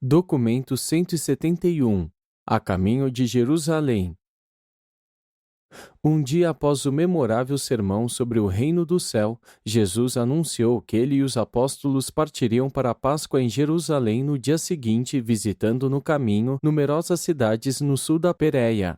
Documento 171. A caminho de Jerusalém. Um dia após o memorável sermão sobre o reino do céu, Jesus anunciou que ele e os apóstolos partiriam para a Páscoa em Jerusalém no dia seguinte, visitando no caminho numerosas cidades no sul da Pérea.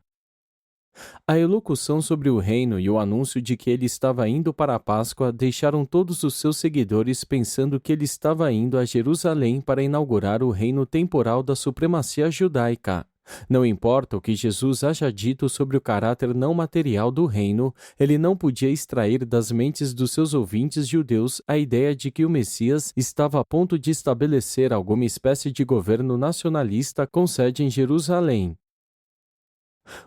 A elocução sobre o reino e o anúncio de que ele estava indo para a Páscoa deixaram todos os seus seguidores pensando que ele estava indo a Jerusalém para inaugurar o reino temporal da supremacia judaica. Não importa o que Jesus haja dito sobre o caráter não material do reino, ele não podia extrair das mentes dos seus ouvintes judeus a ideia de que o Messias estava a ponto de estabelecer alguma espécie de governo nacionalista com sede em Jerusalém.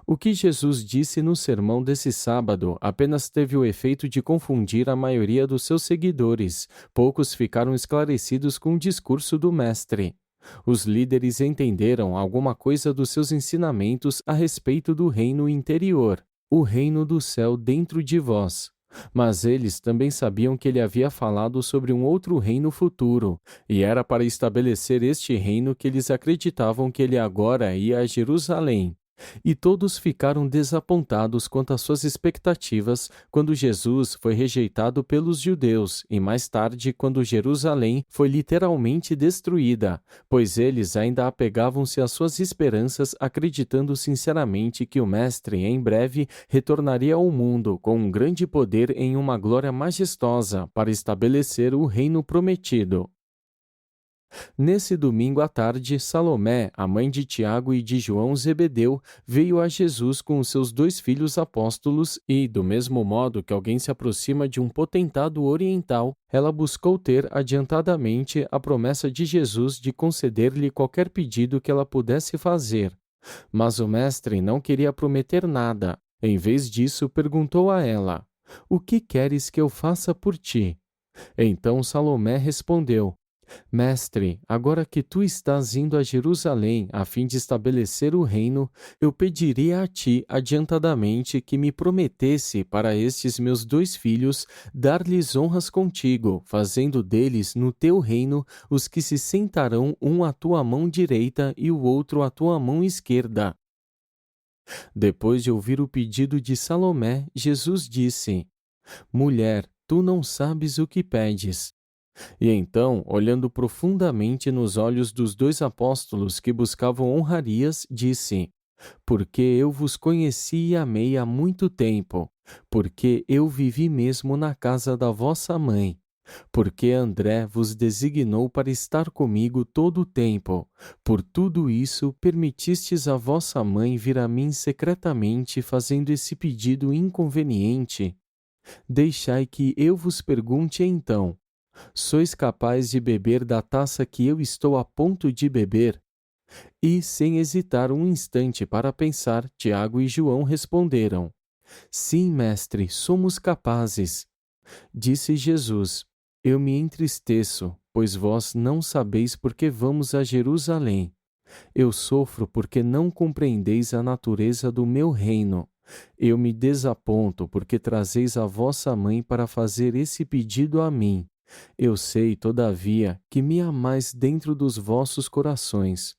O que Jesus disse no sermão desse sábado apenas teve o efeito de confundir a maioria dos seus seguidores. Poucos ficaram esclarecidos com o discurso do Mestre. Os líderes entenderam alguma coisa dos seus ensinamentos a respeito do reino interior, o reino do céu dentro de vós. Mas eles também sabiam que ele havia falado sobre um outro reino futuro, e era para estabelecer este reino que eles acreditavam que ele agora ia a Jerusalém. E todos ficaram desapontados quanto às suas expectativas quando Jesus foi rejeitado pelos judeus e mais tarde quando Jerusalém foi literalmente destruída, pois eles ainda apegavam-se às suas esperanças acreditando sinceramente que o Mestre em breve retornaria ao mundo com um grande poder em uma glória majestosa para estabelecer o reino prometido. Nesse domingo à tarde, Salomé, a mãe de Tiago e de João Zebedeu, veio a Jesus com os seus 2 filhos apóstolos e, do mesmo modo que alguém se aproxima de um potentado oriental, ela buscou ter adiantadamente a promessa de Jesus de conceder-lhe qualquer pedido que ela pudesse fazer. Mas o mestre não queria prometer nada. Em vez disso, perguntou a ela: "O que queres que eu faça por ti?" Então Salomé respondeu: "Mestre, agora que tu estás indo a Jerusalém a fim de estabelecer o reino, eu pediria a ti adiantadamente que me prometesse para estes meus 2 filhos dar-lhes honras contigo, fazendo deles no teu reino os que se sentarão um à tua mão direita e o outro à tua mão esquerda." Depois de ouvir o pedido de Salomé, Jesus disse: "Mulher, tu não sabes o que pedes." E então, olhando profundamente nos olhos dos 2 apóstolos que buscavam honrarias, disse: "Porque eu vos conheci e amei há muito tempo, porque eu vivi mesmo na casa da vossa mãe, porque André vos designou para estar comigo todo o tempo. Por tudo isso, permitistes a vossa mãe vir a mim secretamente fazendo esse pedido inconveniente. Deixai que eu vos pergunte então: sois capaz de beber da taça que eu estou a ponto de beber?" E, sem hesitar um instante para pensar, Tiago e João responderam: "Sim, mestre, somos capazes." Disse Jesus: "Eu me entristeço, pois vós não sabeis por que vamos a Jerusalém. Eu sofro porque não compreendeis a natureza do meu reino. Eu me desaponto porque trazeis a vossa mãe para fazer esse pedido a mim. Eu sei, todavia, que me amais dentro dos vossos corações.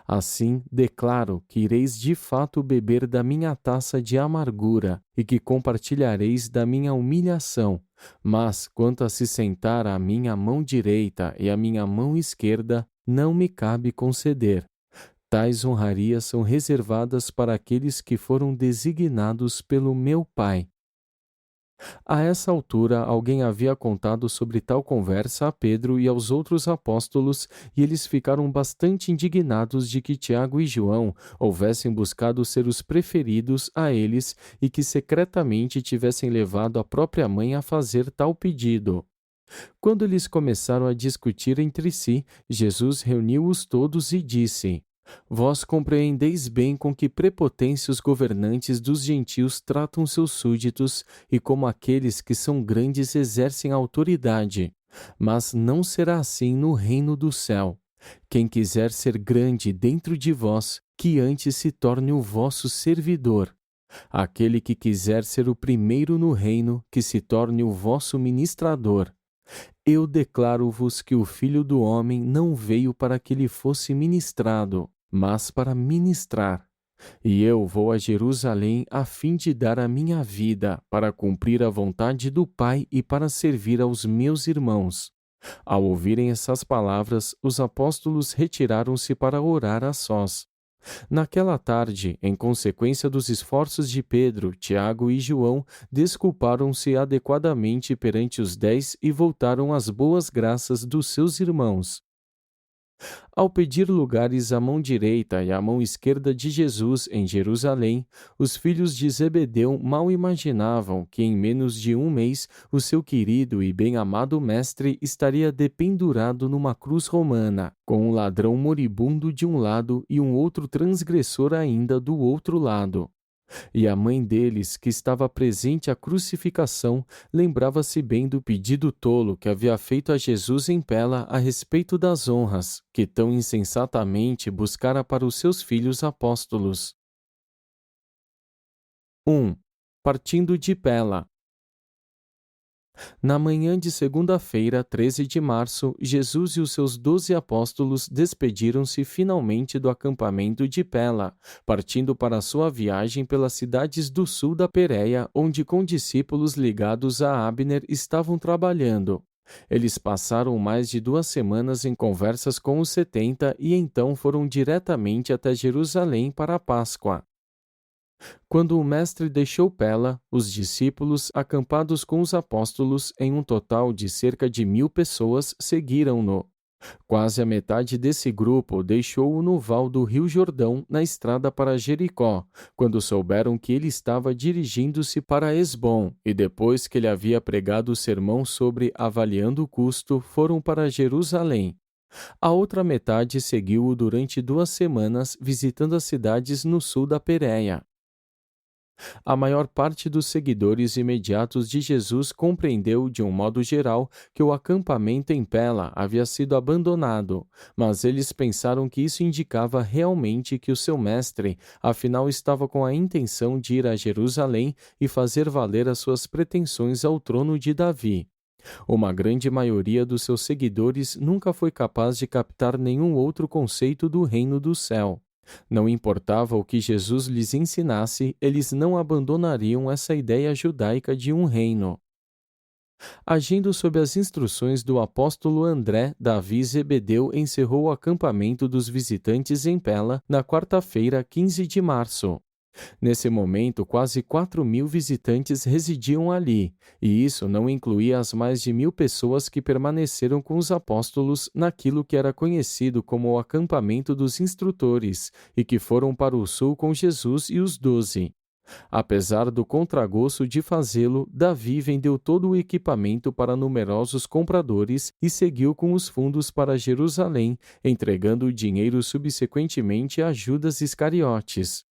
Assim, declaro que ireis de fato beber da minha taça de amargura e que compartilhareis da minha humilhação. Mas, quanto a se sentar à minha mão direita e à minha mão esquerda, não me cabe conceder. Tais honrarias são reservadas para aqueles que foram designados pelo meu Pai." A essa altura, alguém havia contado sobre tal conversa a Pedro e aos outros apóstolos, e eles ficaram bastante indignados de que Tiago e João houvessem buscado ser os preferidos a eles e que secretamente tivessem levado a própria mãe a fazer tal pedido. Quando eles começaram a discutir entre si, Jesus reuniu-os todos e disse: "Vós compreendeis bem com que prepotência os governantes dos gentios tratam seus súditos e como aqueles que são grandes exercem autoridade. Mas não será assim no reino do céu. Quem quiser ser grande dentro de vós, que antes se torne o vosso servidor. Aquele que quiser ser o primeiro no reino, que se torne o vosso ministrador. Eu declaro-vos que o Filho do Homem não veio para que lhe fosse ministrado, mas para ministrar. E eu vou a Jerusalém a fim de dar a minha vida para cumprir a vontade do Pai e para servir aos meus irmãos. Ao ouvirem essas palavras, os apóstolos retiraram-se para orar a sós. Naquela tarde, em consequência dos esforços de Pedro, Tiago e João, desculparam-se adequadamente perante os 10 e voltaram às boas graças dos seus irmãos. Ao pedir lugares à mão direita e à mão esquerda de Jesus em Jerusalém, os filhos de Zebedeu mal imaginavam que em menos de um mês o seu querido e bem-amado mestre estaria dependurado numa cruz romana, com um ladrão moribundo de um lado e um outro transgressor ainda do outro lado. E a mãe deles, que estava presente à crucificação, lembrava-se bem do pedido tolo que havia feito a Jesus em Pela a respeito das honras, que tão insensatamente buscara para os seus filhos apóstolos. 1. Partindo de Pela. Na manhã de segunda-feira, 13 de março, Jesus e os seus 12 apóstolos despediram-se finalmente do acampamento de Pela, partindo para sua viagem pelas cidades do sul da Pérea, onde com discípulos ligados a Abner estavam trabalhando. Eles passaram mais de 2 semanas em conversas com os 70 e então foram diretamente até Jerusalém para a Páscoa. Quando o mestre deixou Pela, os discípulos, acampados com os apóstolos, em um total de cerca de 1.000 pessoas, seguiram-no. Quase a metade desse grupo deixou-o no val do Rio Jordão, na estrada para Jericó, quando souberam que ele estava dirigindo-se para Esbom, e depois que ele havia pregado o sermão sobre avaliando o custo, foram para Jerusalém. A outra metade seguiu-o durante 2 semanas, visitando as cidades no sul da Pérea. A maior parte dos seguidores imediatos de Jesus compreendeu, de um modo geral, que o acampamento em Pela havia sido abandonado, mas eles pensaram que isso indicava realmente que o seu mestre, afinal, estava com a intenção de ir a Jerusalém e fazer valer as suas pretensões ao trono de Davi. Uma grande maioria dos seus seguidores nunca foi capaz de captar nenhum outro conceito do reino do céu. Não importava o que Jesus lhes ensinasse, eles não abandonariam essa ideia judaica de um reino. Agindo sob as instruções do apóstolo André, Davi Zebedeu encerrou o acampamento dos visitantes em Pela na quarta-feira, 15 de março. Nesse momento, quase 4.000 visitantes residiam ali, e isso não incluía as mais de 1.000 pessoas que permaneceram com os apóstolos naquilo que era conhecido como o acampamento dos instrutores, e que foram para o sul com Jesus e os 12. Apesar do contragosto de fazê-lo, Davi vendeu todo o equipamento para numerosos compradores e seguiu com os fundos para Jerusalém, entregando o dinheiro subsequentemente a Judas Iscariotes.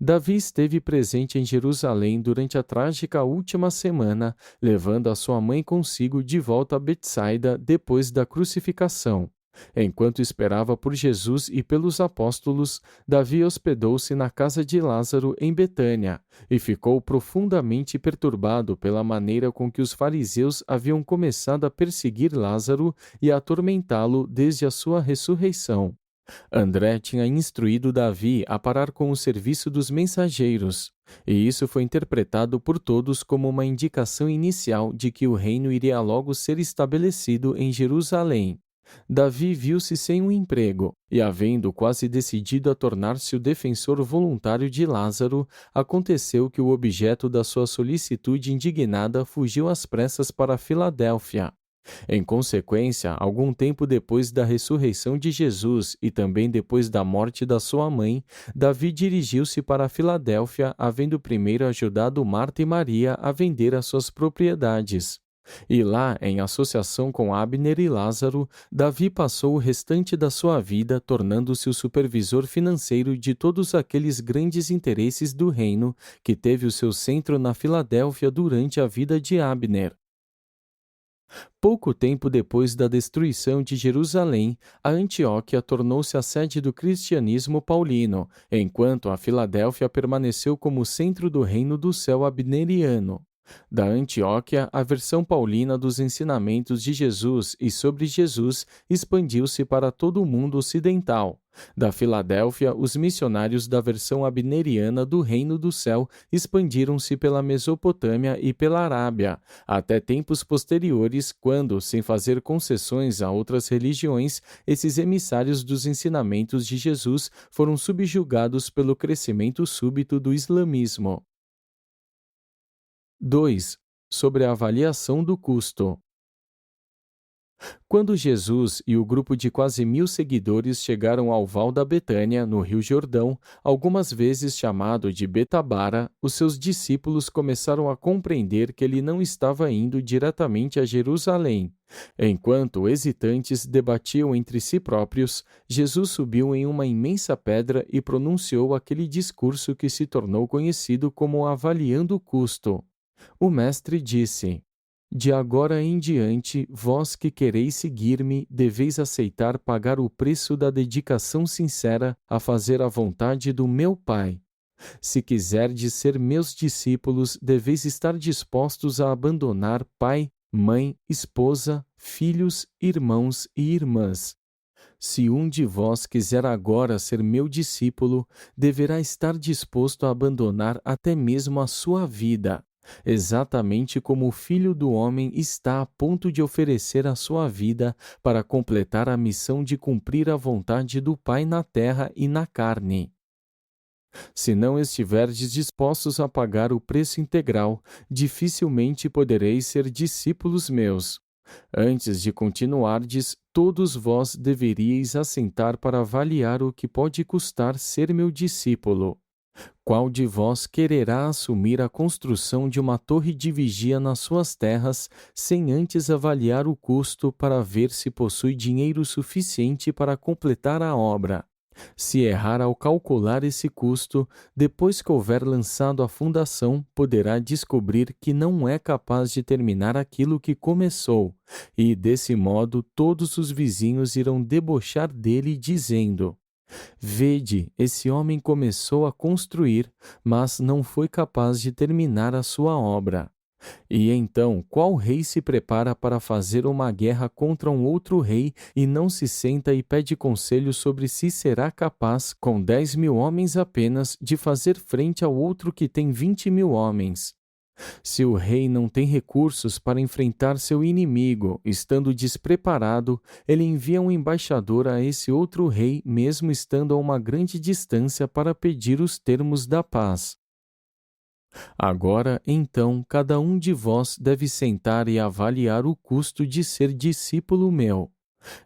Davi esteve presente em Jerusalém durante a trágica última semana, levando a sua mãe consigo de volta a Betsaida depois da crucificação. Enquanto esperava por Jesus e pelos apóstolos, Davi hospedou-se na casa de Lázaro em Betânia e ficou profundamente perturbado pela maneira com que os fariseus haviam começado a perseguir Lázaro e a atormentá-lo desde a sua ressurreição. André tinha instruído Davi a parar com o serviço dos mensageiros, e isso foi interpretado por todos como uma indicação inicial de que o reino iria logo ser estabelecido em Jerusalém. Davi viu-se sem um emprego, e havendo quase decidido a tornar-se o defensor voluntário de Lázaro, aconteceu que o objeto da sua solicitude indignada fugiu às pressas para Filadélfia. Em consequência, algum tempo depois da ressurreição de Jesus e também depois da morte da sua mãe, Davi dirigiu-se para Filadélfia, havendo primeiro ajudado Marta e Maria a vender as suas propriedades. E lá, em associação com Abner e Lázaro, Davi passou o restante da sua vida tornando-se o supervisor financeiro de todos aqueles grandes interesses do reino que teve o seu centro na Filadélfia durante a vida de Abner. Pouco tempo depois da destruição de Jerusalém, a Antioquia tornou-se a sede do cristianismo paulino, enquanto a Filadélfia permaneceu como centro do reino do céu abneriano. Da Antioquia, a versão paulina dos ensinamentos de Jesus e sobre Jesus expandiu-se para todo o mundo ocidental. Da Filadélfia, os missionários da versão abneriana do Reino do Céu expandiram-se pela Mesopotâmia e pela Arábia, até tempos posteriores, quando, sem fazer concessões a outras religiões, esses emissários dos ensinamentos de Jesus foram subjugados pelo crescimento súbito do islamismo. 2. Sobre a avaliação do custo. Quando Jesus e o grupo de quase 1.000 seguidores chegaram ao Val da Betânia, no Rio Jordão, algumas vezes chamado de Betabara, os seus discípulos começaram a compreender que ele não estava indo diretamente a Jerusalém. Enquanto hesitantes debatiam entre si próprios, Jesus subiu em uma imensa pedra e pronunciou aquele discurso que se tornou conhecido como Avaliando o Custo. O mestre disse: de agora em diante, vós que quereis seguir-me, deveis aceitar pagar o preço da dedicação sincera a fazer a vontade do meu Pai. Se quiserdes ser meus discípulos, deveis estar dispostos a abandonar pai, mãe, esposa, filhos, irmãos e irmãs. Se um de vós quiser agora ser meu discípulo, deverá estar disposto a abandonar até mesmo a sua vida. Exatamente como o Filho do Homem está a ponto de oferecer a sua vida para completar a missão de cumprir a vontade do Pai na terra e na carne. Se não estiverdes dispostos a pagar o preço integral, dificilmente podereis ser discípulos meus. Antes de continuardes, todos vós deveríeis assentar para avaliar o que pode custar ser meu discípulo. Qual de vós quererá assumir a construção de uma torre de vigia nas suas terras, sem antes avaliar o custo para ver se possui dinheiro suficiente para completar a obra? Se errar ao calcular esse custo, depois que houver lançado a fundação, poderá descobrir que não é capaz de terminar aquilo que começou, e, desse modo, todos os vizinhos irão debochar dele, dizendo: vede, esse homem começou a construir, mas não foi capaz de terminar a sua obra. E então, qual rei se prepara para fazer uma guerra contra um outro rei e não se senta e pede conselho sobre se será capaz, com 10.000 homens apenas, de fazer frente ao outro que tem 20.000 homens? Se o rei não tem recursos para enfrentar seu inimigo, estando despreparado, ele envia um embaixador a esse outro rei, mesmo estando a uma grande distância, para pedir os termos da paz. Agora, então, cada um de vós deve sentar e avaliar o custo de ser discípulo meu.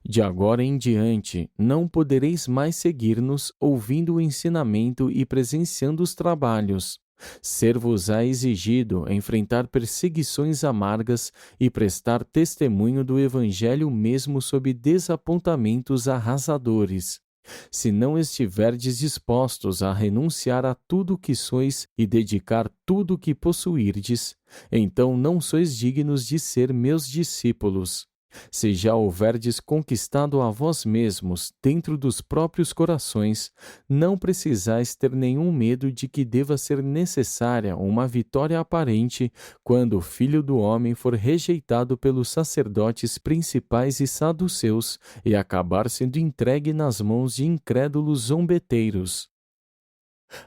De agora em diante, não podereis mais seguir-nos ouvindo o ensinamento e presenciando os trabalhos. Ser-vos-á exigido enfrentar perseguições amargas e prestar testemunho do Evangelho mesmo sob desapontamentos arrasadores. Se não estiverdes dispostos a renunciar a tudo o que sois e dedicar tudo o que possuirdes, então não sois dignos de ser meus discípulos. Se já houverdes conquistado a vós mesmos dentro dos próprios corações, não precisais ter nenhum medo de que deva ser necessária uma vitória aparente quando o Filho do Homem for rejeitado pelos sacerdotes principais e saduceus e acabar sendo entregue nas mãos de incrédulos zombeteiros.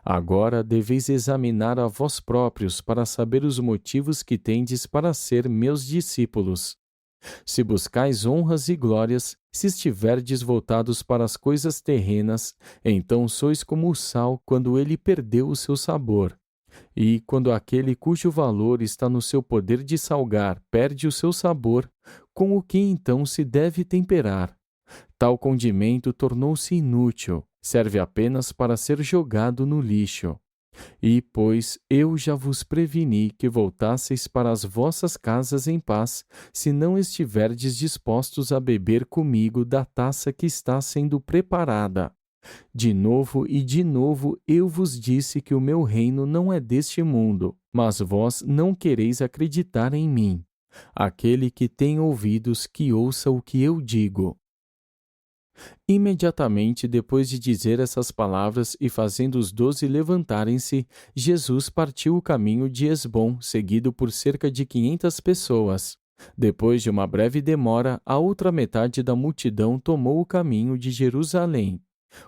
Agora deveis examinar a vós próprios para saber os motivos que tendes para ser meus discípulos. Se buscais honras e glórias, se estiverdes voltados para as coisas terrenas, então sois como o sal quando ele perdeu o seu sabor. E quando aquele cujo valor está no seu poder de salgar perde o seu sabor, com o que então se deve temperar? Tal condimento tornou-se inútil, serve apenas para ser jogado no lixo. E, pois, eu já vos preveni que voltasseis para as vossas casas em paz, se não estiverdes dispostos a beber comigo da taça que está sendo preparada. De novo e de novo eu vos disse que o meu reino não é deste mundo, mas vós não quereis acreditar em mim. Aquele que tem ouvidos, que ouça o que eu digo. Imediatamente depois de dizer essas palavras e fazendo os 12 levantarem-se, Jesus partiu o caminho de Esbom, seguido por cerca de 500 pessoas. Depois de uma breve demora, a outra metade da multidão tomou o caminho de Jerusalém.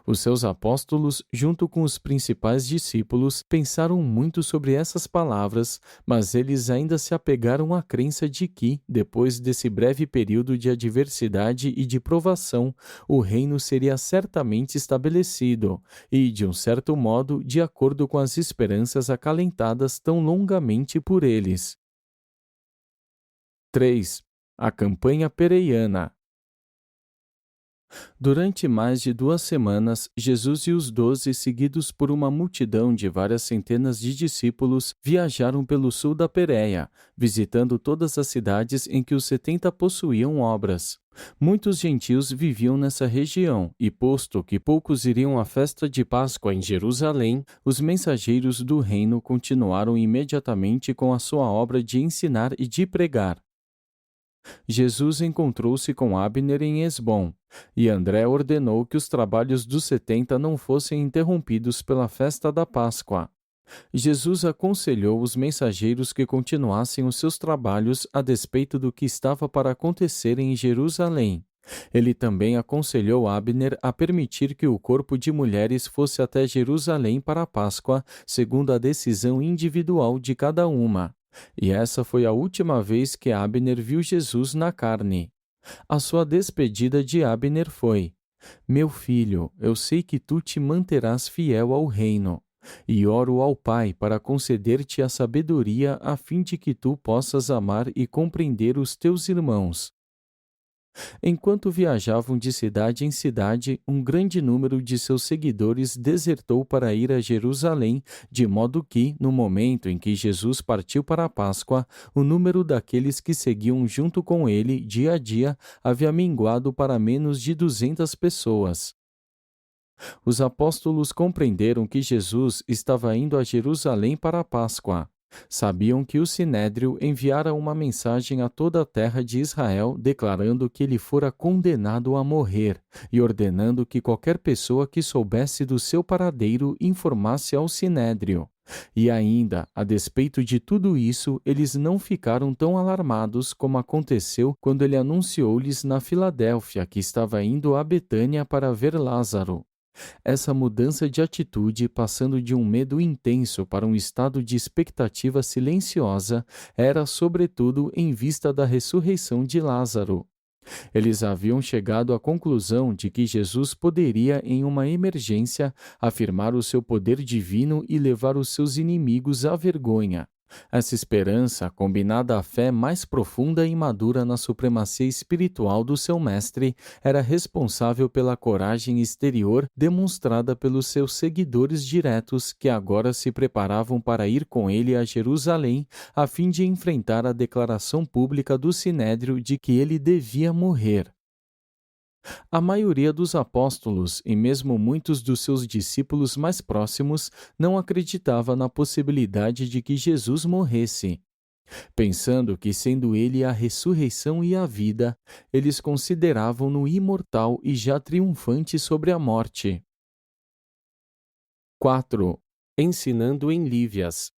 Os seus apóstolos, junto com os principais discípulos, pensaram muito sobre essas palavras, mas eles ainda se apegaram à crença de que, depois desse breve período de adversidade e de provação, o reino seria certamente estabelecido, e, de um certo modo, de acordo com as esperanças acalentadas tão longamente por eles. 3. A campanha pereiana. Durante mais de 2 semanas, Jesus e os 12, seguidos por uma multidão de várias centenas de discípulos, viajaram pelo sul da Pérea, visitando todas as cidades em que os 70 possuíam obras. Muitos gentios viviam nessa região, e posto que poucos iriam à festa de Páscoa em Jerusalém, os mensageiros do reino continuaram imediatamente com a sua obra de ensinar e de pregar. Jesus encontrou-se com Abner em Esbom, e André ordenou que os trabalhos dos 70 não fossem interrompidos pela festa da Páscoa. Jesus aconselhou os mensageiros que continuassem os seus trabalhos a despeito do que estava para acontecer em Jerusalém. Ele também aconselhou Abner a permitir que o corpo de mulheres fosse até Jerusalém para a Páscoa, segundo a decisão individual de cada uma. E essa foi a última vez que Abner viu Jesus na carne. A sua despedida de Abner foi: Meu filho, eu sei que tu te manterás fiel ao reino, e oro ao Pai para conceder-te a sabedoria a fim de que tu possas amar e compreender os teus irmãos. Enquanto viajavam de cidade em cidade, um grande número de seus seguidores desertou para ir a Jerusalém, de modo que, no momento em que Jesus partiu para a Páscoa, o número daqueles que seguiam junto com ele, dia a dia, havia minguado para menos de 200 pessoas. Os apóstolos compreenderam que Jesus estava indo a Jerusalém para a Páscoa. Sabiam que o Sinédrio enviara uma mensagem a toda a terra de Israel declarando que ele fora condenado a morrer e ordenando que qualquer pessoa que soubesse do seu paradeiro informasse ao Sinédrio. E ainda, a despeito de tudo isso, eles não ficaram tão alarmados como aconteceu quando ele anunciou-lhes na Filadélfia que estava indo a Betânia para ver Lázaro. Essa mudança de atitude, passando de um medo intenso para um estado de expectativa silenciosa, era sobretudo em vista da ressurreição de Lázaro. Eles haviam chegado à conclusão de que Jesus poderia, em uma emergência, afirmar o seu poder divino e levar os seus inimigos à vergonha. Essa esperança, combinada à fé mais profunda e madura na supremacia espiritual do seu mestre, era responsável pela coragem exterior demonstrada pelos seus seguidores diretos que agora se preparavam para ir com ele a Jerusalém a fim de enfrentar a declaração pública do Sinédrio de que ele devia morrer. A maioria dos apóstolos e mesmo muitos dos seus discípulos mais próximos não acreditava na possibilidade de que Jesus morresse. Pensando que, sendo ele a ressurreição e a vida, eles consideravam-no imortal e já triunfante sobre a morte. 4. Ensinando em Lívias.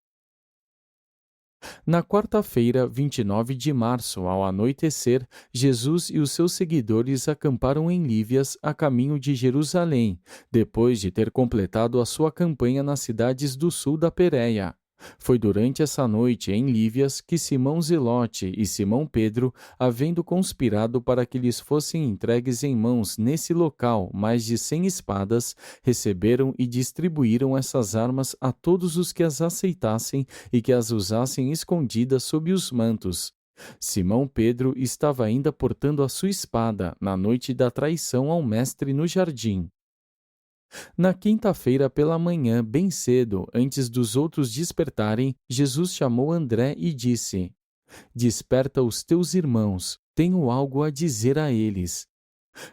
Na quarta-feira, 29 de março, ao anoitecer, Jesus e os seus seguidores acamparam em Lívias, a caminho de Jerusalém, depois de ter completado a sua campanha nas cidades do sul da Pérea. Foi durante essa noite em Lívias que Simão Zelote e Simão Pedro, havendo conspirado para que lhes fossem entregues em mãos nesse local mais de 100 espadas, receberam e distribuíram essas armas a todos os que as aceitassem e que as usassem escondidas sob os mantos. Simão Pedro estava ainda portando a sua espada na noite da traição ao mestre no jardim. Na quinta-feira pela manhã, bem cedo, antes dos outros despertarem, Jesus chamou André e disse: Desperta os teus irmãos, tenho algo a dizer a eles.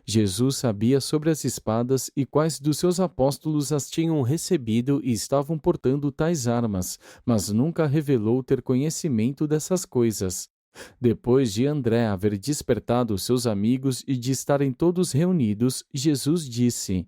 Jesus sabia sobre as espadas e quais dos seus apóstolos as tinham recebido e estavam portando tais armas, mas nunca revelou ter conhecimento dessas coisas. Depois de André haver despertado seus amigos e de estarem todos reunidos, Jesus disse: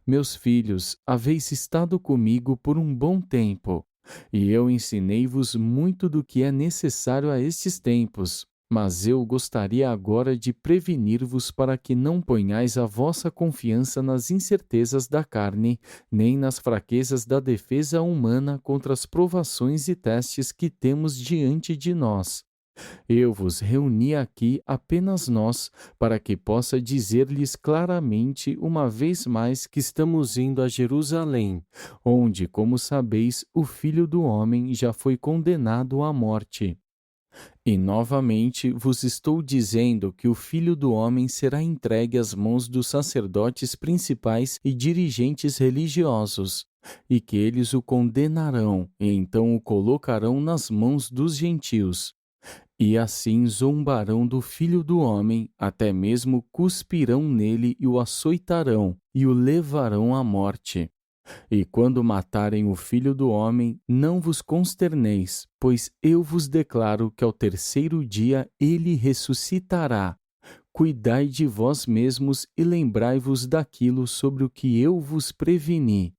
Meus filhos, haveis estado comigo por um bom tempo, e eu ensinei-vos muito do que é necessário a estes tempos. Mas eu gostaria agora de prevenir-vos para que não ponhais a vossa confiança nas incertezas da carne, nem nas fraquezas da defesa humana contra as provações e testes que temos diante de nós. Eu vos reuni aqui apenas nós, para que possa dizer-lhes claramente uma vez mais que estamos indo a Jerusalém, onde, como sabeis, o Filho do Homem já foi condenado à morte. E novamente vos estou dizendo que o Filho do Homem será entregue às mãos dos sacerdotes principais e dirigentes religiosos, e que eles o condenarão, e então o colocarão nas mãos dos gentios. E assim zombarão do Filho do Homem, até mesmo cuspirão nele e o açoitarão, e o levarão à morte. E quando matarem o Filho do Homem, não vos consterneis, pois eu vos declaro que ao terceiro dia ele ressuscitará. Cuidai de vós mesmos e lembrai-vos daquilo sobre o que eu vos preveni.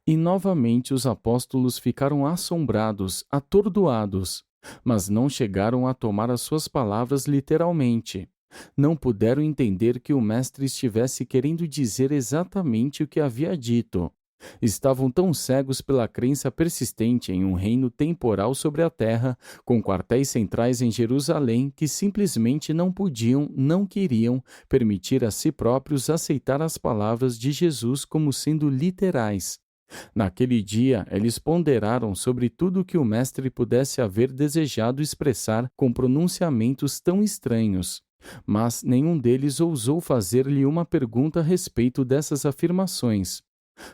E novamente os apóstolos ficaram assombrados, atordoados, mas não chegaram a tomar as suas palavras literalmente. Não puderam entender que o Mestre estivesse querendo dizer exatamente o que havia dito. Estavam tão cegos pela crença persistente em um reino temporal sobre a terra, com quartéis centrais em Jerusalém, que simplesmente não podiam, não queriam, permitir a si próprios aceitar as palavras de Jesus como sendo literais. Naquele dia, eles ponderaram sobre tudo o que o Mestre pudesse haver desejado expressar com pronunciamentos tão estranhos. Mas nenhum deles ousou fazer-lhe uma pergunta a respeito dessas afirmações.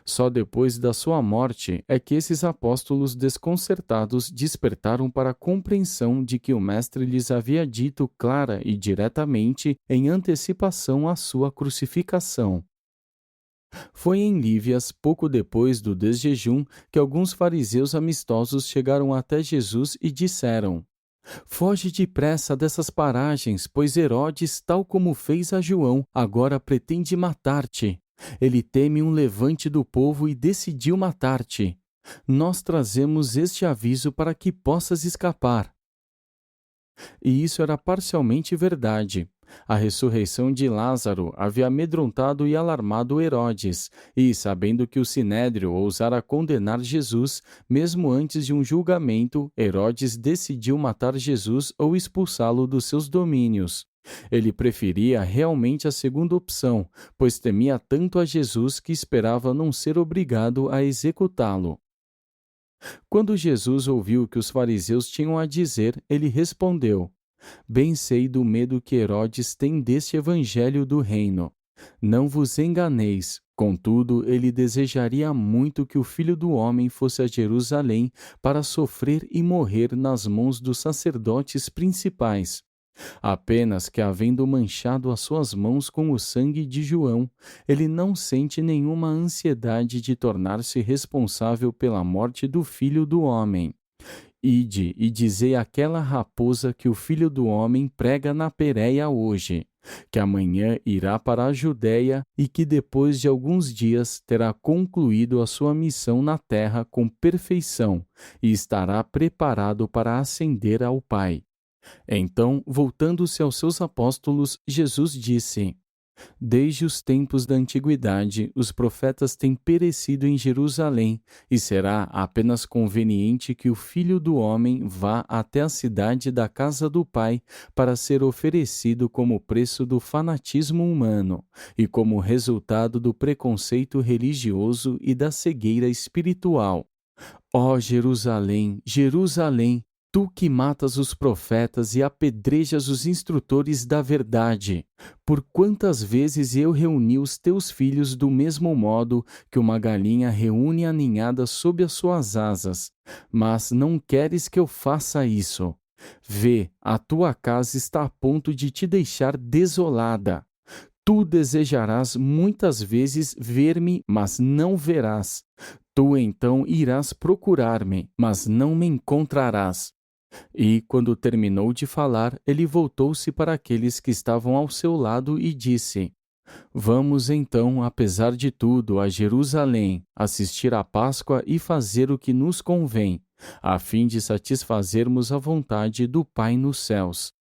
Só depois da sua morte é que esses apóstolos desconcertados despertaram para a compreensão de que o Mestre lhes havia dito clara e diretamente em antecipação à sua crucificação. Foi em Lívias, pouco depois do desjejum, que alguns fariseus amistosos chegaram até Jesus e disseram: Foge depressa dessas paragens, pois Herodes, tal como fez a João, agora pretende matar-te. Ele teme um levante do povo e decidiu matar-te. Nós trazemos este aviso para que possas escapar. E isso era parcialmente verdade. A ressurreição de Lázaro havia amedrontado e alarmado Herodes, e, sabendo que o Sinédrio ousara condenar Jesus, mesmo antes de um julgamento, Herodes decidiu matar Jesus ou expulsá-lo dos seus domínios. Ele preferia realmente a segunda opção, pois temia tanto a Jesus que esperava não ser obrigado a executá-lo. Quando Jesus ouviu o que os fariseus tinham a dizer, ele respondeu: Bem sei do medo que Herodes tem deste evangelho do reino. Não vos enganeis, contudo, ele desejaria muito que o Filho do Homem fosse a Jerusalém para sofrer e morrer nas mãos dos sacerdotes principais. Apenas que, havendo manchado as suas mãos com o sangue de João, ele não sente nenhuma ansiedade de tornar-se responsável pela morte do Filho do Homem. Ide e dizei àquela raposa que o Filho do Homem prega na Pérea hoje, que amanhã irá para a Judéia e que depois de alguns dias terá concluído a sua missão na terra com perfeição e estará preparado para ascender ao Pai. Então, voltando-se aos seus apóstolos, Jesus disse: Desde os tempos da antiguidade, os profetas têm perecido em Jerusalém, e será apenas conveniente que o Filho do Homem vá até a cidade da casa do Pai para ser oferecido como preço do fanatismo humano e como resultado do preconceito religioso e da cegueira espiritual. Ó Jerusalém, Jerusalém, tu que matas os profetas e apedrejas os instrutores da verdade, por quantas vezes eu reuni os teus filhos do mesmo modo que uma galinha reúne a ninhada sob as suas asas, mas não queres que eu faça isso. Vê, a tua casa está a ponto de te deixar desolada. Tu desejarás muitas vezes ver-me, mas não verás. Tu então irás procurar-me, mas não me encontrarás. E, quando terminou de falar, ele voltou-se para aqueles que estavam ao seu lado e disse: Vamos então, apesar de tudo, a Jerusalém, assistir à Páscoa e fazer o que nos convém, a fim de satisfazermos a vontade do Pai nos céus.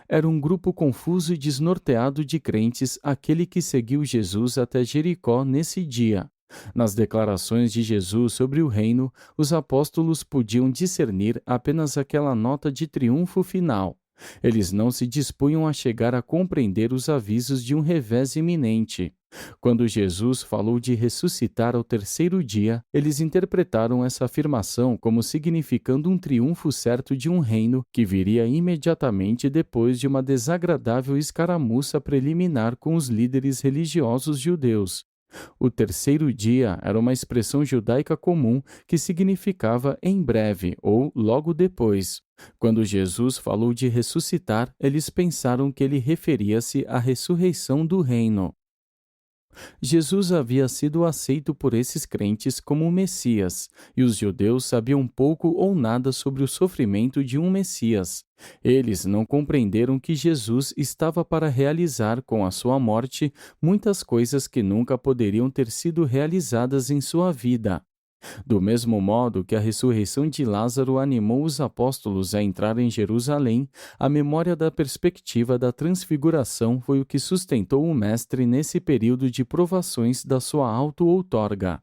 Era um grupo confuso e desnorteado de crentes aquele que seguiu Jesus até Jericó nesse dia. Nas declarações de Jesus sobre o reino, os apóstolos podiam discernir apenas aquela nota de triunfo final. Eles não se dispunham a chegar a compreender os avisos de um revés iminente. Quando Jesus falou de ressuscitar ao terceiro dia, eles interpretaram essa afirmação como significando um triunfo certo de um reino que viria imediatamente depois de uma desagradável escaramuça preliminar com os líderes religiosos judeus. O terceiro dia era uma expressão judaica comum que significava em breve ou logo depois. Quando Jesus falou de ressuscitar, eles pensaram que ele referia-se à ressurreição do reino. Jesus havia sido aceito por esses crentes como o Messias, e os judeus sabiam pouco ou nada sobre o sofrimento de um Messias. Eles não compreenderam que Jesus estava para realizar com a sua morte muitas coisas que nunca poderiam ter sido realizadas em sua vida. Do mesmo modo que a ressurreição de Lázaro animou os apóstolos a entrar em Jerusalém, a memória da perspectiva da transfiguração foi o que sustentou o Mestre nesse período de provações da sua auto-outorga.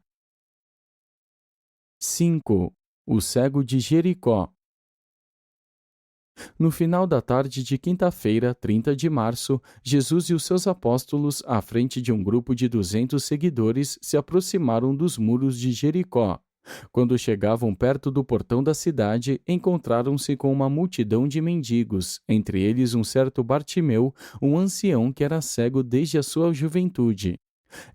5. O cego de Jericó. No final da tarde de quinta-feira, 30 de março, Jesus e os seus apóstolos, à frente de um grupo de 200 seguidores, se aproximaram dos muros de Jericó. Quando chegavam perto do portão da cidade, encontraram-se com uma multidão de mendigos, entre eles um certo Bartimeu, um ancião que era cego desde a sua juventude.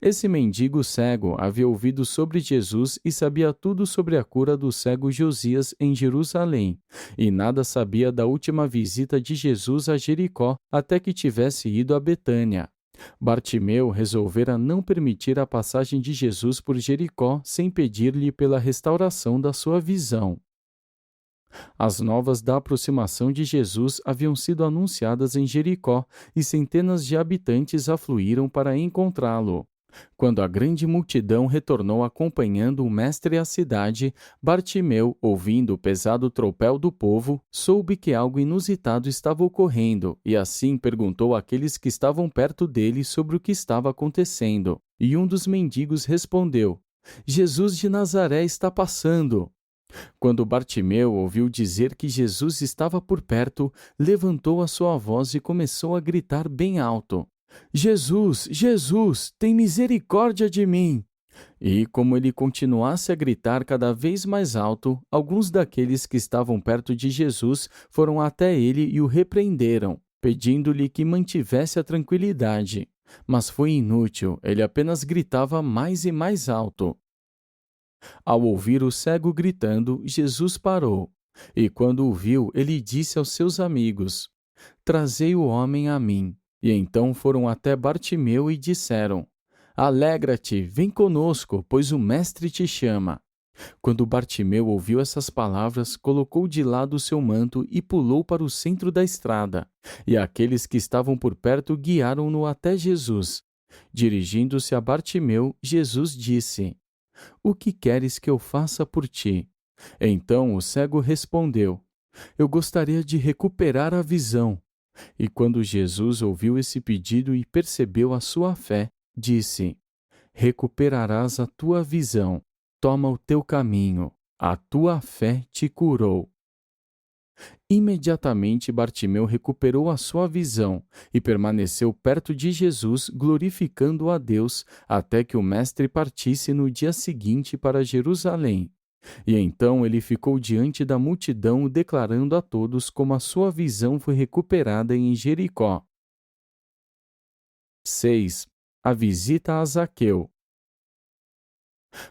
Esse mendigo cego havia ouvido sobre Jesus e sabia tudo sobre a cura do cego Josias em Jerusalém, e nada sabia da última visita de Jesus a Jericó até que tivesse ido a Betânia. Bartimeu resolvera não permitir a passagem de Jesus por Jericó sem pedir-lhe pela restauração da sua visão. As novas da aproximação de Jesus haviam sido anunciadas em Jericó e centenas de habitantes afluíram para encontrá-lo. Quando a grande multidão retornou acompanhando o mestre à cidade, Bartimeu, ouvindo o pesado tropel do povo, soube que algo inusitado estava ocorrendo e assim perguntou àqueles que estavam perto dele sobre o que estava acontecendo. E um dos mendigos respondeu: Jesus de Nazaré está passando. Quando Bartimeu ouviu dizer que Jesus estava por perto, levantou a sua voz e começou a gritar bem alto: Jesus, Jesus, tem misericórdia de mim! E, como ele continuasse a gritar cada vez mais alto, alguns daqueles que estavam perto de Jesus foram até ele e o repreenderam, pedindo-lhe que mantivesse a tranquilidade. Mas foi inútil, ele apenas gritava mais e mais alto. Ao ouvir o cego gritando, Jesus parou. E quando o viu, ele disse aos seus amigos: Trazei o homem a mim. E então foram até Bartimeu e disseram: Alegra-te, vem conosco, pois o mestre te chama. Quando Bartimeu ouviu essas palavras, colocou de lado o seu manto e pulou para o centro da estrada. E aqueles que estavam por perto guiaram-no até Jesus. Dirigindo-se a Bartimeu, Jesus disse: O que queres que eu faça por ti? Então o cego respondeu: Eu gostaria de recuperar a visão. E quando Jesus ouviu esse pedido e percebeu a sua fé, disse: Recuperarás a tua visão. Toma o teu caminho. A tua fé te curou. Imediatamente Bartimeu recuperou a sua visão e permaneceu perto de Jesus, glorificando a Deus, até que o mestre partisse no dia seguinte para Jerusalém. E então ele ficou diante da multidão, declarando a todos como a sua visão foi recuperada em Jericó. 6. A visita a Zaqueu.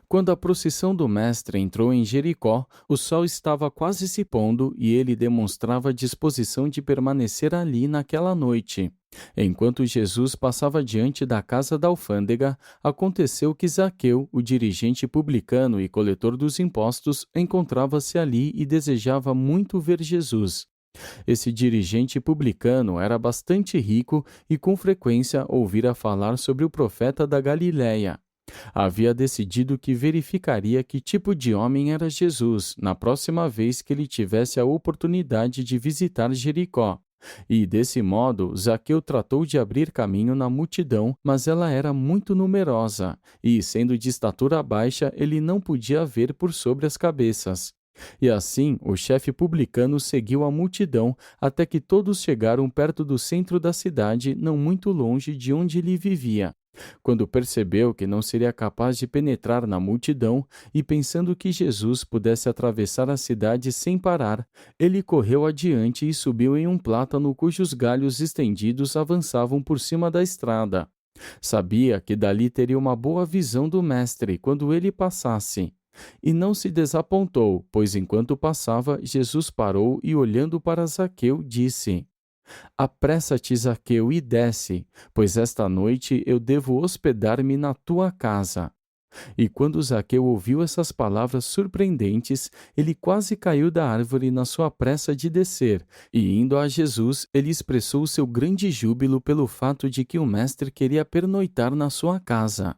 Quando a procissão do mestre entrou em Jericó, o sol estava quase se pondo e ele demonstrava disposição de permanecer ali naquela noite. Enquanto Jesus passava diante da casa da alfândega, aconteceu que Zaqueu, o dirigente publicano e coletor dos impostos, encontrava-se ali e desejava muito ver Jesus. Esse dirigente publicano era bastante rico e com frequência ouvira falar sobre o profeta da Galiléia. Havia decidido que verificaria que tipo de homem era Jesus na próxima vez que ele tivesse a oportunidade de visitar Jericó. E, desse modo, Zaqueu tratou de abrir caminho na multidão, mas ela era muito numerosa, e, sendo de estatura baixa, ele não podia ver por sobre as cabeças. E assim, o chefe publicano seguiu a multidão até que todos chegaram perto do centro da cidade, não muito longe de onde ele vivia. Quando percebeu que não seria capaz de penetrar na multidão e pensando que Jesus pudesse atravessar a cidade sem parar, ele correu adiante e subiu em um plátano cujos galhos estendidos avançavam por cima da estrada. Sabia que dali teria uma boa visão do mestre quando ele passasse. E não se desapontou, pois enquanto passava, Jesus parou e, olhando para Zaqueu, disse: Apressa-te, Zaqueu, e desce, pois esta noite eu devo hospedar-me na tua casa. E quando Zaqueu ouviu essas palavras surpreendentes, ele quase caiu da árvore na sua pressa de descer, e indo a Jesus, ele expressou seu grande júbilo pelo fato de que o mestre queria pernoitar na sua casa.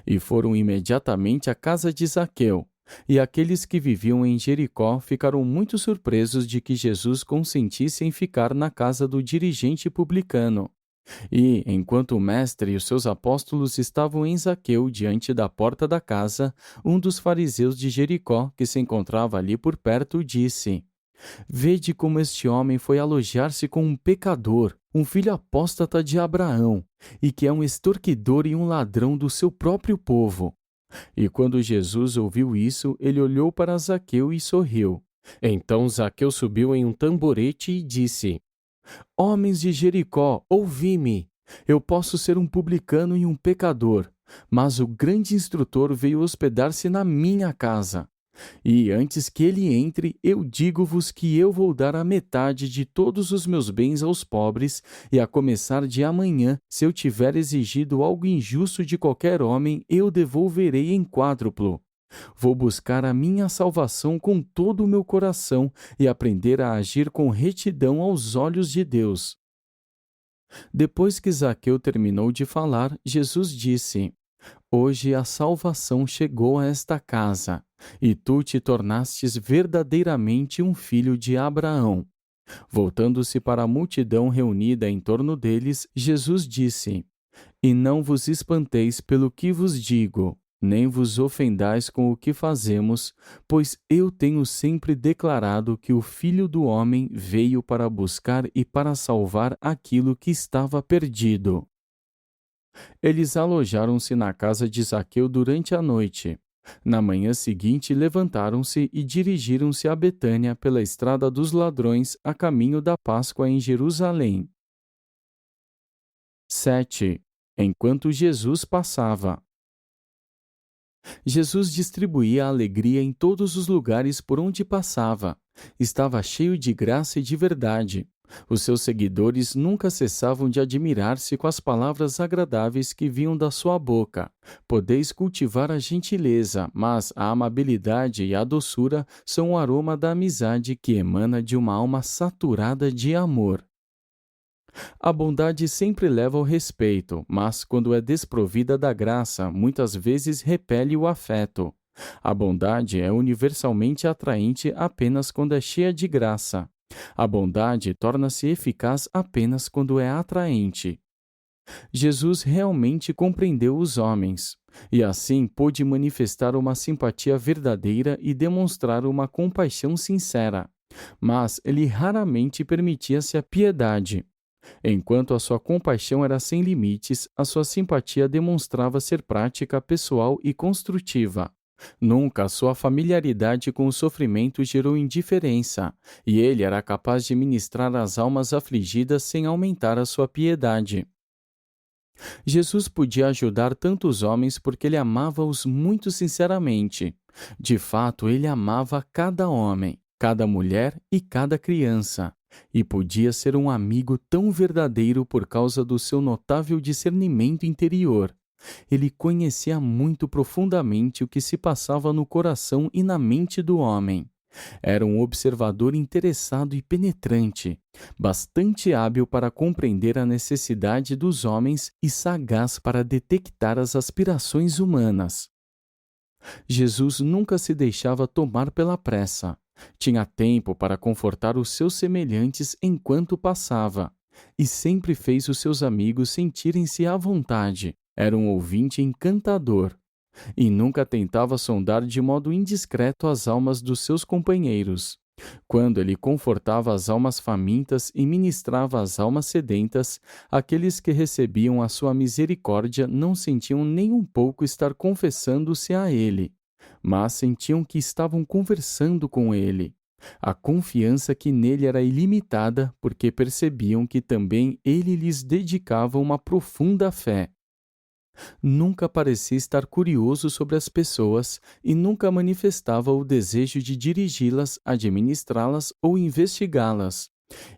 E foram imediatamente à casa de Zaqueu. E aqueles que viviam em Jericó ficaram muito surpresos de que Jesus consentisse em ficar na casa do dirigente publicano. E, enquanto o mestre e os seus apóstolos estavam em Zaqueu diante da porta da casa, um dos fariseus de Jericó, que se encontrava ali por perto, disse: Vede como este homem foi alojar-se com um pecador, um filho apóstata de Abraão, e que é um extorquidor e um ladrão do seu próprio povo. E quando Jesus ouviu isso, ele olhou para Zaqueu e sorriu. Então Zaqueu subiu em um tamborete e disse: Homens de Jericó, ouvi-me! Eu posso ser um publicano e um pecador, mas o grande instrutor veio hospedar-se na minha casa. E antes que ele entre, eu digo-vos que eu vou dar a metade de todos os meus bens aos pobres, e a começar de amanhã, se eu tiver exigido algo injusto de qualquer homem, eu devolverei em quádruplo. Vou buscar a minha salvação com todo o meu coração e aprender a agir com retidão aos olhos de Deus. Depois que Zaqueu terminou de falar, Jesus disse: Hoje a salvação chegou a esta casa, e tu te tornastes verdadeiramente um filho de Abraão. Voltando-se para a multidão reunida em torno deles, Jesus disse: E não vos espanteis pelo que vos digo, nem vos ofendais com o que fazemos, pois eu tenho sempre declarado que o Filho do Homem veio para buscar e para salvar aquilo que estava perdido. Eles alojaram-se na casa de Zaqueu durante a noite. Na manhã seguinte, levantaram-se e dirigiram-se a Betânia pela estrada dos ladrões, a caminho da Páscoa em Jerusalém. 7. Enquanto Jesus passava. Jesus distribuía alegria em todos os lugares por onde passava. Estava cheio de graça e de verdade. Os seus seguidores nunca cessavam de admirar-se com as palavras agradáveis que vinham da sua boca. Podeis cultivar a gentileza, mas a amabilidade e a doçura são o aroma da amizade que emana de uma alma saturada de amor. A bondade sempre leva ao respeito, mas quando é desprovida da graça, muitas vezes repele o afeto. A bondade é universalmente atraente apenas quando é cheia de graça. A bondade torna-se eficaz apenas quando é atraente. Jesus realmente compreendeu os homens, e assim pôde manifestar uma simpatia verdadeira e demonstrar uma compaixão sincera. Mas ele raramente permitia-se a piedade. Enquanto a sua compaixão era sem limites, a sua simpatia demonstrava ser prática, pessoal e construtiva. Nunca sua familiaridade com o sofrimento gerou indiferença, e ele era capaz de ministrar às almas afligidas sem aumentar a sua piedade. Jesus podia ajudar tantos homens porque ele amava-os muito sinceramente. De fato, ele amava cada homem. cada mulher e cada criança, e podia ser um amigo tão verdadeiro por causa do seu notável discernimento interior. Ele conhecia muito profundamente o que se passava no coração e na mente do homem. Era um observador interessado e penetrante, bastante hábil para compreender a necessidade dos homens e sagaz para detectar as aspirações humanas. Jesus nunca se deixava tomar pela pressa. Tinha tempo para confortar os seus semelhantes enquanto passava, e sempre fez os seus amigos sentirem-se à vontade. Era um ouvinte encantador, e nunca tentava sondar de modo indiscreto as almas dos seus companheiros. Quando ele confortava as almas famintas e ministrava às almas sedentas, aqueles que recebiam a sua misericórdia não sentiam nem um pouco estar confessando-se a ele, mas sentiam que estavam conversando com ele. A confiança que nele era ilimitada, porque percebiam que também ele lhes dedicava uma profunda fé. Nunca parecia estar curioso sobre as pessoas e nunca manifestava o desejo de dirigi-las, administrá-las ou investigá-las.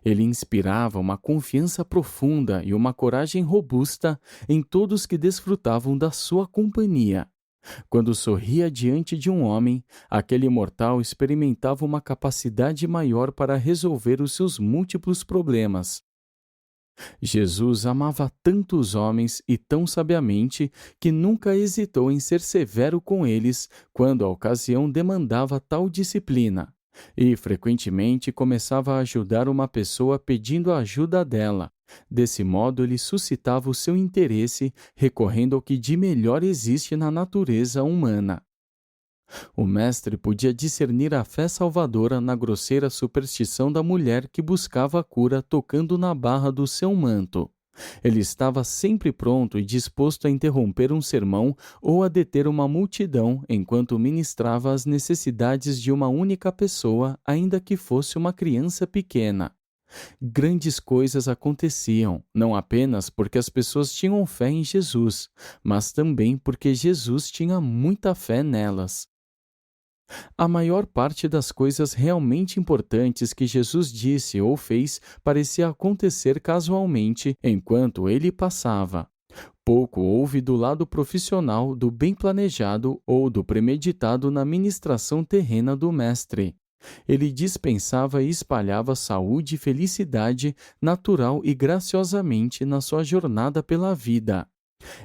Ele inspirava uma confiança profunda e uma coragem robusta em todos que desfrutavam da sua companhia. Quando sorria diante de um homem, aquele mortal experimentava uma capacidade maior para resolver os seus múltiplos problemas. Jesus amava tanto os homens e tão sabiamente que nunca hesitou em ser severo com eles quando a ocasião demandava tal disciplina, e frequentemente começava a ajudar uma pessoa pedindo a ajuda dela. Desse modo, ele suscitava o seu interesse, recorrendo ao que de melhor existe na natureza humana. O mestre podia discernir a fé salvadora na grosseira superstição da mulher que buscava a cura tocando na barra do seu manto. Ele estava sempre pronto e disposto a interromper um sermão ou a deter uma multidão enquanto ministrava as necessidades de uma única pessoa, ainda que fosse uma criança pequena. Grandes coisas aconteciam, não apenas porque as pessoas tinham fé em Jesus, mas também porque Jesus tinha muita fé nelas. A maior parte das coisas realmente importantes que Jesus disse ou fez parecia acontecer casualmente enquanto ele passava. Pouco houve do lado profissional, do bem planejado ou do premeditado na ministração terrena do Mestre. Ele dispensava e espalhava saúde e felicidade natural e graciosamente na sua jornada pela vida.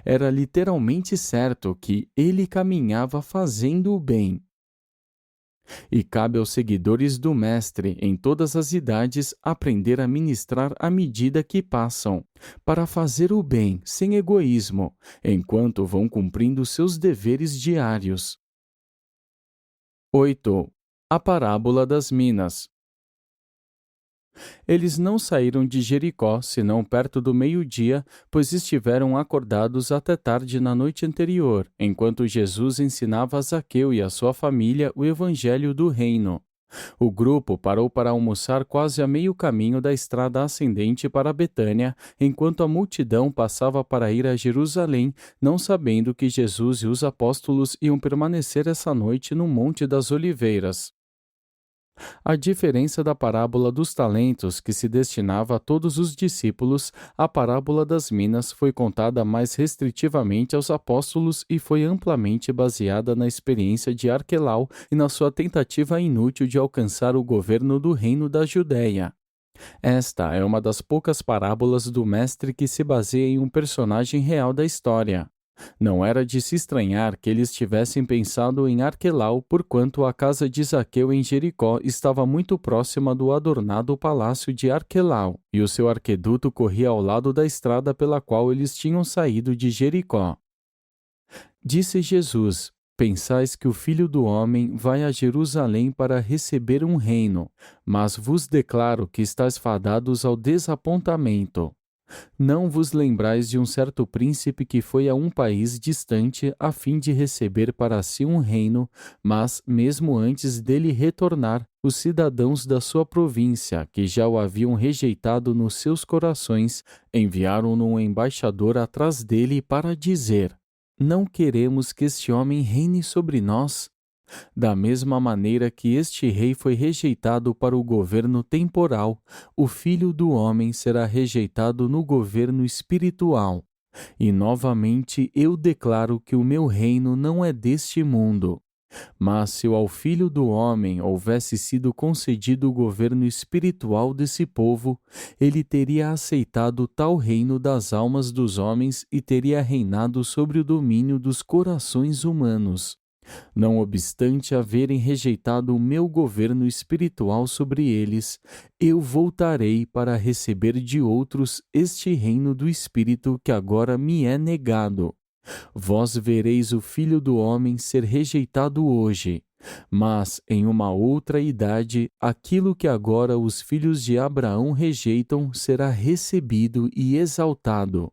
Era literalmente certo que ele caminhava fazendo o bem. E cabe aos seguidores do Mestre, em todas as idades, aprender a ministrar à medida que passam, para fazer o bem, sem egoísmo, enquanto vão cumprindo seus deveres diários. 8. A parábola das minas. Eles não saíram de Jericó, senão perto do meio-dia, pois estiveram acordados até tarde na noite anterior, enquanto Jesus ensinava a Zaqueu e a sua família o evangelho do reino. O grupo parou para almoçar quase a meio caminho da estrada ascendente para Betânia, enquanto a multidão passava para ir a Jerusalém, não sabendo que Jesus e os apóstolos iam permanecer essa noite no Monte das Oliveiras. A diferença da parábola dos talentos, que se destinava a todos os discípulos, a parábola das minas foi contada mais restritivamente aos apóstolos e foi amplamente baseada na experiência de Arquelau e na sua tentativa inútil de alcançar o governo do reino da Judéia. Esta é uma das poucas parábolas do Mestre que se baseia em um personagem real da história. Não era de se estranhar que eles tivessem pensado em Arquelau, porquanto a casa de Zaqueu em Jericó estava muito próxima do adornado palácio de Arquelau, e o seu arqueduto corria ao lado da estrada pela qual eles tinham saído de Jericó. Disse Jesus: Pensais que o Filho do Homem vai a Jerusalém para receber um reino, mas vos declaro que estáis fadados ao desapontamento. Não vos lembrais de um certo príncipe que foi a um país distante a fim de receber para si um reino, mas, mesmo antes dele retornar, os cidadãos da sua província, que já o haviam rejeitado nos seus corações, enviaram-no um embaixador atrás dele para dizer: Não queremos que este homem reine sobre nós. Da mesma maneira que este rei foi rejeitado para o governo temporal, o Filho do Homem será rejeitado no governo espiritual. E novamente eu declaro que o meu reino não é deste mundo. Mas se ao Filho do Homem houvesse sido concedido o governo espiritual desse povo, ele teria aceitado tal reino das almas dos homens e teria reinado sobre o domínio dos corações humanos. Não obstante haverem rejeitado o meu governo espiritual sobre eles, eu voltarei para receber de outros este reino do Espírito que agora me é negado. Vós vereis o Filho do Homem ser rejeitado hoje, mas em uma outra idade, aquilo que agora os filhos de Abraão rejeitam será recebido e exaltado.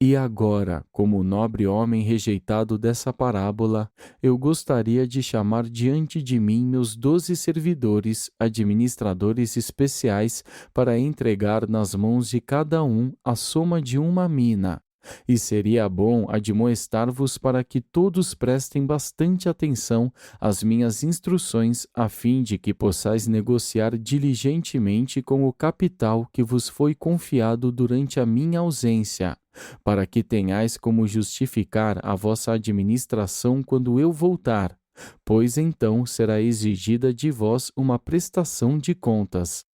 E agora, como nobre homem rejeitado dessa parábola, eu gostaria de chamar diante de mim meus 12 servidores, administradores especiais, para entregar nas mãos de cada um a soma de uma mina. E seria bom admoestar-vos para que todos prestem bastante atenção às minhas instruções, a fim de que possais negociar diligentemente com o capital que vos foi confiado durante a minha ausência, para que tenhais como justificar a vossa administração quando eu voltar, pois então será exigida de vós uma prestação de contas.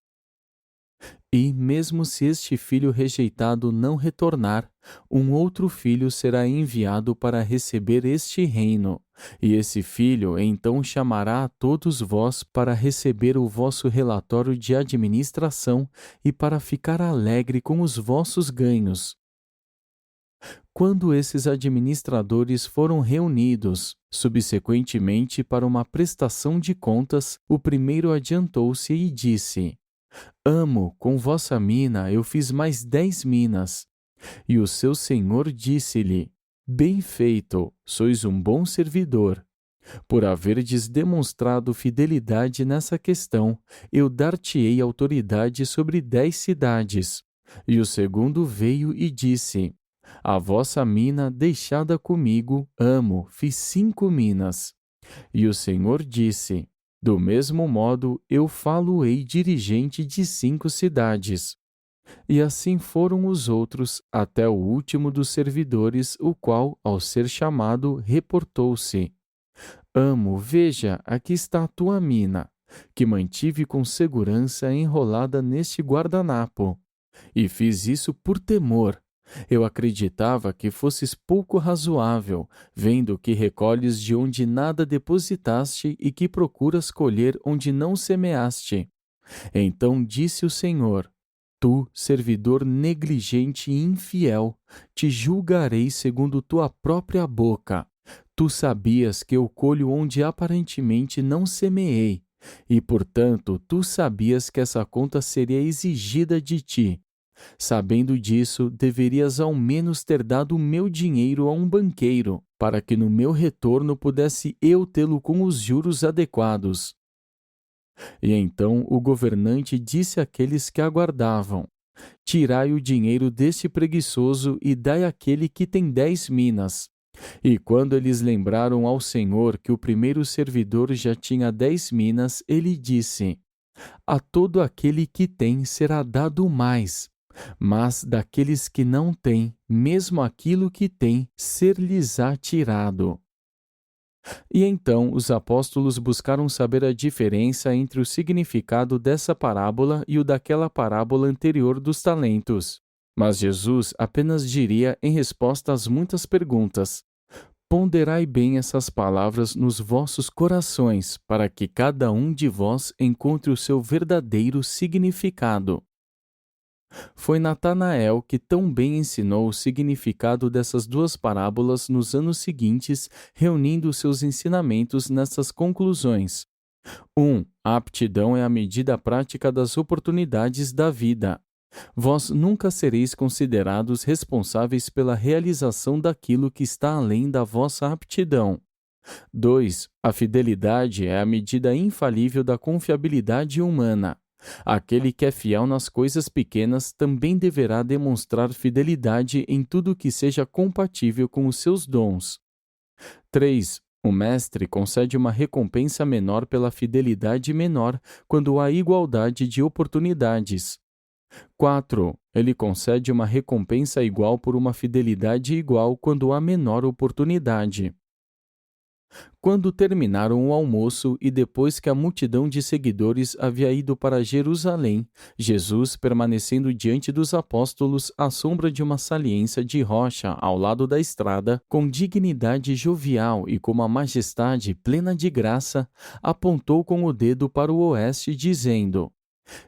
E, mesmo se este filho rejeitado não retornar, um outro filho será enviado para receber este reino. E esse filho então chamará a todos vós para receber o vosso relatório de administração e para ficar alegre com os vossos ganhos. Quando esses administradores foram reunidos, subsequentemente para uma prestação de contas, o primeiro adiantou-se e disse: Amo, com vossa mina eu fiz mais 10 minas. E o seu senhor disse-lhe: Bem feito, sois um bom servidor. Por haverdes demonstrado fidelidade nessa questão, eu dar-te-ei autoridade sobre 10 cidades. E o segundo veio e disse: A vossa mina deixada comigo, amo, fiz 5 minas. E o Senhor disse: Do mesmo modo, eu falo-ei dirigente de 5 cidades. E assim foram os outros, até o último dos servidores, o qual, ao ser chamado, reportou-se: Amo, veja, aqui está a tua mina, que mantive com segurança enrolada neste guardanapo. E fiz isso por temor. Eu acreditava que fosses pouco razoável, vendo que recolhes de onde nada depositaste e que procuras colher onde não semeaste. Então disse o Senhor: Tu, servidor negligente e infiel, te julgarei segundo tua própria boca. Tu sabias que eu colho onde aparentemente não semeei, e, portanto, tu sabias que essa conta seria exigida de ti. Sabendo disso, deverias ao menos ter dado o meu dinheiro a um banqueiro, para que no meu retorno pudesse eu tê-lo com os juros adequados. E então o governante disse àqueles que aguardavam: Tirai o dinheiro deste preguiçoso e dai àquele que tem 10 minas. E quando eles lembraram ao Senhor que o primeiro servidor já tinha 10 minas, ele disse: A todo aquele que tem será dado mais. Mas daqueles que não têm, mesmo aquilo que têm, ser-lhes-á tirado. E então os apóstolos buscaram saber a diferença entre o significado dessa parábola e o daquela parábola anterior dos talentos. Mas Jesus apenas diria em resposta às muitas perguntas: Ponderai bem essas palavras nos vossos corações, para que cada um de vós encontre o seu verdadeiro significado. Foi Natanael que tão bem ensinou o significado dessas duas parábolas nos anos seguintes, reunindo seus ensinamentos nessas conclusões. 1. A aptidão é a medida prática das oportunidades da vida. Vós nunca sereis considerados responsáveis pela realização daquilo que está além da vossa aptidão. 2. A fidelidade é a medida infalível da confiabilidade humana. Aquele que é fiel nas coisas pequenas também deverá demonstrar fidelidade em tudo que seja compatível com os seus dons. 3. O mestre concede uma recompensa menor pela fidelidade menor quando há igualdade de oportunidades. 4. Ele concede uma recompensa igual por uma fidelidade igual quando há menor oportunidade. Quando terminaram o almoço e depois que a multidão de seguidores havia ido para Jerusalém, Jesus, permanecendo diante dos apóstolos à sombra de uma saliência de rocha ao lado da estrada, com dignidade jovial e com uma majestade plena de graça, apontou com o dedo para o oeste, dizendo: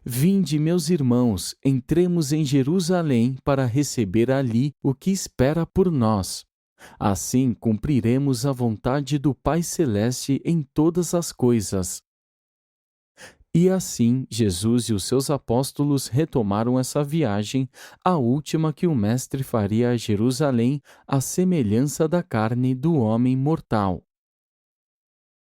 Vinde, meus irmãos, entremos em Jerusalém para receber ali o que espera por nós. Assim cumpriremos a vontade do Pai Celeste em todas as coisas. E assim Jesus e os seus apóstolos retomaram essa viagem, a última que o Mestre faria a Jerusalém, à semelhança da carne do homem mortal.